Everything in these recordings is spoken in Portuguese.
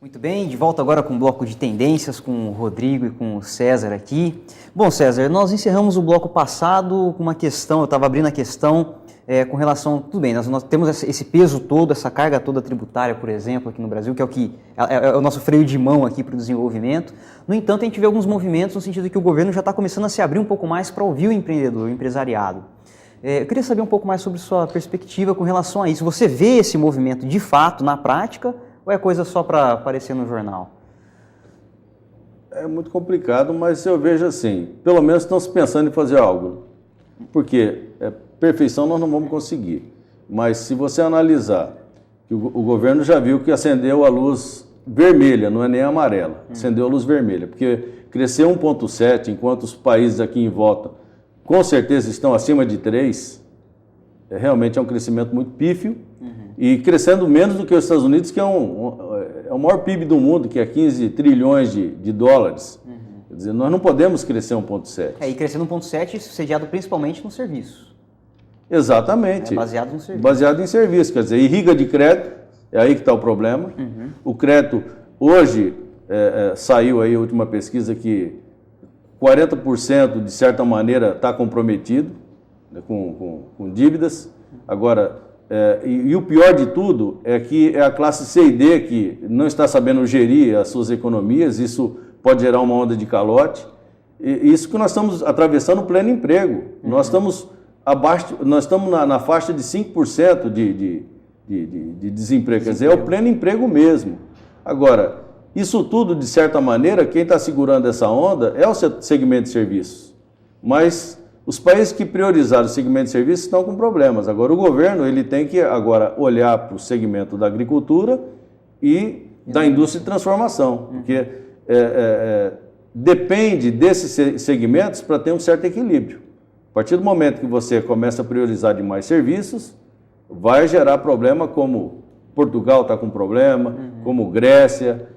Muito bem, de volta agora com o bloco de tendências, com o Rodrigo e com o César aqui. Bom, César, nós encerramos o bloco passado com uma questão, eu estava abrindo a questão com relação, tudo bem, nós temos esse peso todo, essa carga toda tributária, por exemplo, aqui no Brasil, que é o nosso freio de mão aqui para o desenvolvimento. No entanto, a gente vê alguns movimentos no sentido de que o governo já está começando a se abrir um pouco mais para ouvir o empreendedor, o empresariado. Eu queria saber um pouco mais sobre sua perspectiva com relação a isso. Você vê esse movimento de fato, na prática, ou é coisa só para aparecer no jornal? É muito complicado, mas eu vejo assim, pelo menos estão se pensando em fazer algo. Porque perfeição nós não vamos conseguir. Mas se você analisar, que o governo já viu que acendeu a luz vermelha, não é nem amarela, acendeu a luz vermelha. Porque cresceu 1,7, enquanto os países aqui em volta com certeza estão acima de 3, realmente é um crescimento muito pífio. E crescendo menos do que os Estados Unidos, que é o maior PIB do mundo, que é 15 trilhões de dólares. Quer dizer, nós não podemos crescer 1,7. E crescendo 1,7 sediado principalmente no serviço. Exatamente. Baseado no serviço. Baseado em serviço, quer dizer, irriga de crédito, é aí que está o problema. O crédito, hoje, saiu aí a última pesquisa que 40% de certa maneira está comprometido, né, com dívidas. Agora, e o pior de tudo é que é a classe C e D que não está sabendo gerir as suas economias, isso pode gerar uma onda de calote. E isso que nós estamos atravessando o pleno emprego. Nós estamos abaixo, nós estamos na faixa de 5% de desemprego, quer dizer, é o pleno emprego mesmo. Agora, isso tudo, de certa maneira, quem está segurando essa onda é o segmento de serviços. Mas os países que priorizaram o segmento de serviços estão com problemas. Agora, o governo ele tem que agora olhar para o segmento da agricultura e da indústria de transformação, porque depende desses segmentos para ter um certo equilíbrio. A partir do momento que você começa a priorizar demais serviços, vai gerar problema como Portugal está com problema, como Grécia,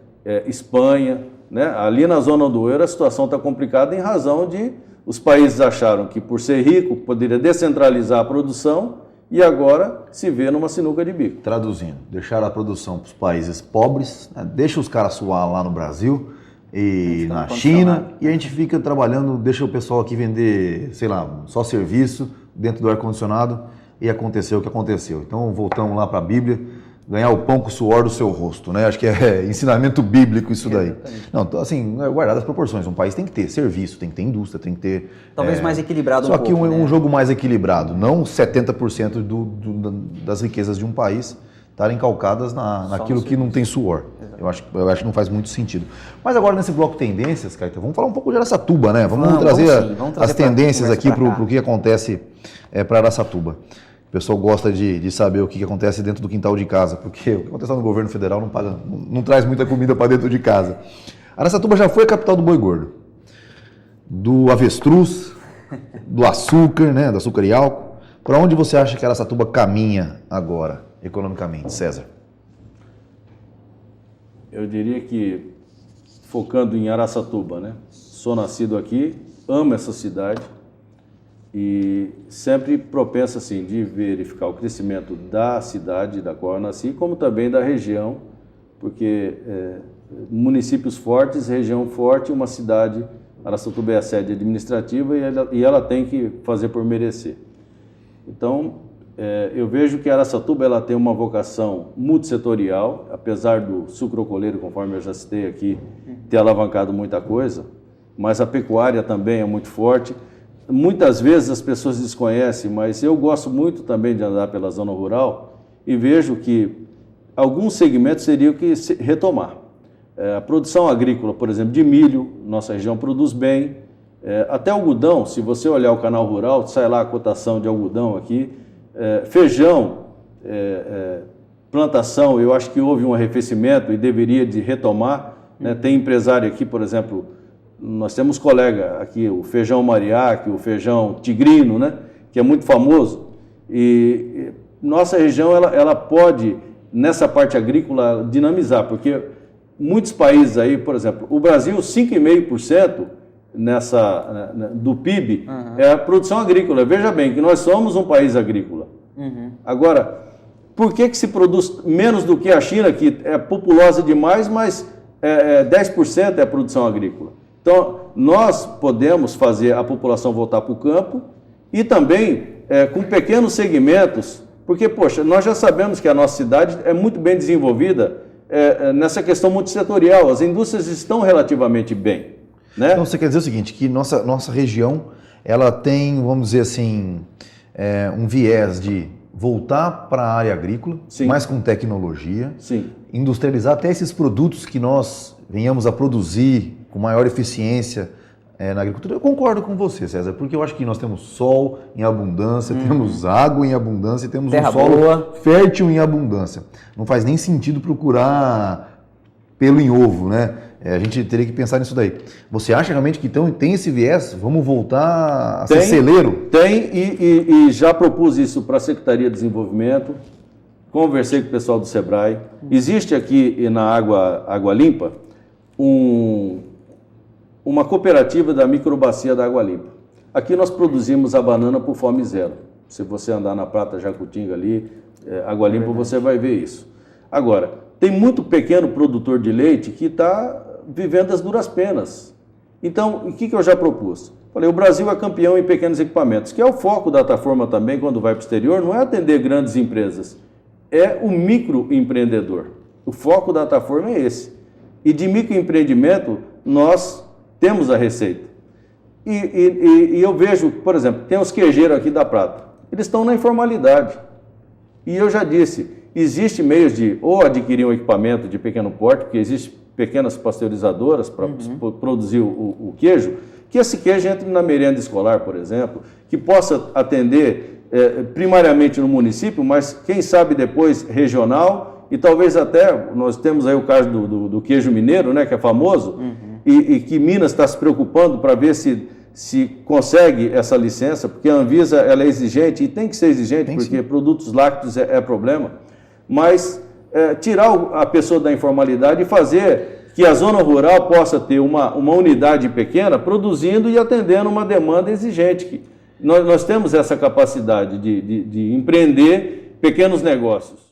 Espanha, né? Ali na zona do euro a situação está complicada em razão de os países acharam que por ser rico poderia descentralizar a produção e agora se vê numa sinuca de bico. Traduzindo, deixar a produção para os países pobres, né? Deixa os caras suar lá no Brasil e na China e a gente fica trabalhando, deixa o pessoal aqui vender, sei lá, só serviço dentro do ar-condicionado e aconteceu o que aconteceu. Então voltamos lá para a Bíblia. Ganhar o pão com o suor do seu rosto, né? Acho que é ensinamento bíblico isso daí. Não, assim, guardar as proporções. Um país tem que ter serviço, tem que ter indústria, tem que ter... Talvez mais equilibrado Só que pouco, um jogo mais equilibrado, não 70% das riquezas de um país estarem calcadas naquilo que não tem suor. Eu acho que não faz muito sentido. Mas agora nesse bloco tendências, Caetano, vamos falar um pouco de Araçatuba, né? Vamos trazer as tendências aqui para o que acontece para Araçatuba. O pessoal gosta de saber o que acontece dentro do quintal de casa, porque o que acontece no governo federal não traz muita comida para dentro de casa. Araçatuba já foi a capital do boi gordo, do avestruz, do açúcar, né, do açúcar e álcool. Para onde você acha que Araçatuba caminha agora, economicamente, César? Eu diria que, focando em Araçatuba, né, sou nascido aqui, amo essa cidade, e sempre propenso assim, de verificar o crescimento da cidade da qual eu nasci, como também da região, porque municípios fortes, região forte, uma cidade, Araçatuba é a sede administrativa e ela tem que fazer por merecer. Então, eu vejo que Araçatuba ela tem uma vocação multissetorial, apesar do sucrocoleiro, conforme eu já citei aqui, ter alavancado muita coisa, mas a pecuária também é muito forte. Muitas vezes as pessoas desconhecem, mas eu gosto muito também de andar pela zona rural e vejo que alguns segmentos seriam que retomar. A produção agrícola, por exemplo, de milho, nossa região produz bem. Até algodão, se você olhar o canal rural, sai lá a cotação de algodão aqui. Feijão, plantação, eu acho que houve um arrefecimento e deveria de retomar. Né? Tem empresário aqui, por exemplo, nós temos colega aqui, o feijão mariaque, o feijão tigrino, né, que é muito famoso. E nossa região ela pode, nessa parte agrícola, dinamizar, porque muitos países aí, por exemplo, o Brasil, 5,5% do PIB é a produção agrícola. Veja bem que nós somos um país agrícola. Agora, por que se produz menos do que a China, que é populosa demais, mas 10% é a produção agrícola? Então, nós podemos fazer a população voltar para o campo e também com pequenos segmentos, porque, poxa, nós já sabemos que a nossa cidade é muito bem desenvolvida nessa questão multissetorial, as indústrias estão relativamente bem, né? Então, você quer dizer o seguinte, que nossa região, ela tem, vamos dizer assim, um viés de voltar para a área agrícola, Sim. mais com tecnologia, Sim. industrializar até esses produtos que nós venhamos a produzir com maior eficiência na agricultura. Eu concordo com você, César, porque eu acho que nós temos sol em abundância, temos água em abundância e temos Terra um solo boa. fértil em abundância. Não faz nem sentido procurar pelo em ovo, né? A gente teria que pensar nisso daí. Você acha realmente que então, tem esse viés? Vamos voltar a ser celeiro? Tem, e já propus isso para a Secretaria de Desenvolvimento, conversei com o pessoal do SEBRAE. Existe aqui na Água Limpa uma cooperativa da microbacia da Água Limpa. Aqui nós produzimos a banana por fome zero. Se você andar na Prata Jacutinga ali, Água Limpa, você vai ver isso. Agora, tem muito pequeno produtor de leite que está vivendo as duras penas. Então, o que eu já propus? Falei, o Brasil é campeão em pequenos equipamentos, que é o foco da Dataforma também, quando vai para o exterior, não é atender grandes empresas, é o microempreendedor. O foco da Dataforma é esse. E de microempreendimento, nós temos a receita. E eu vejo, por exemplo, tem os queijeiros aqui da Prata, eles estão na informalidade. E eu já disse, existe meios de ou adquirir um equipamento de pequeno porte, porque existem pequenas pasteurizadoras para produzir o queijo, que esse queijo entre na merenda escolar, por exemplo, que possa atender primariamente no município, mas quem sabe depois regional, e talvez até, nós temos aí o caso do queijo mineiro, né, que é famoso, e que Minas está se preocupando para ver se consegue essa licença, porque a Anvisa ela é exigente, e tem que ser exigente, porque produtos lácteos é problema, mas tirar a pessoa da informalidade e fazer que a zona rural possa ter uma unidade pequena produzindo e atendendo uma demanda exigente. Nós temos essa capacidade de empreender pequenos negócios.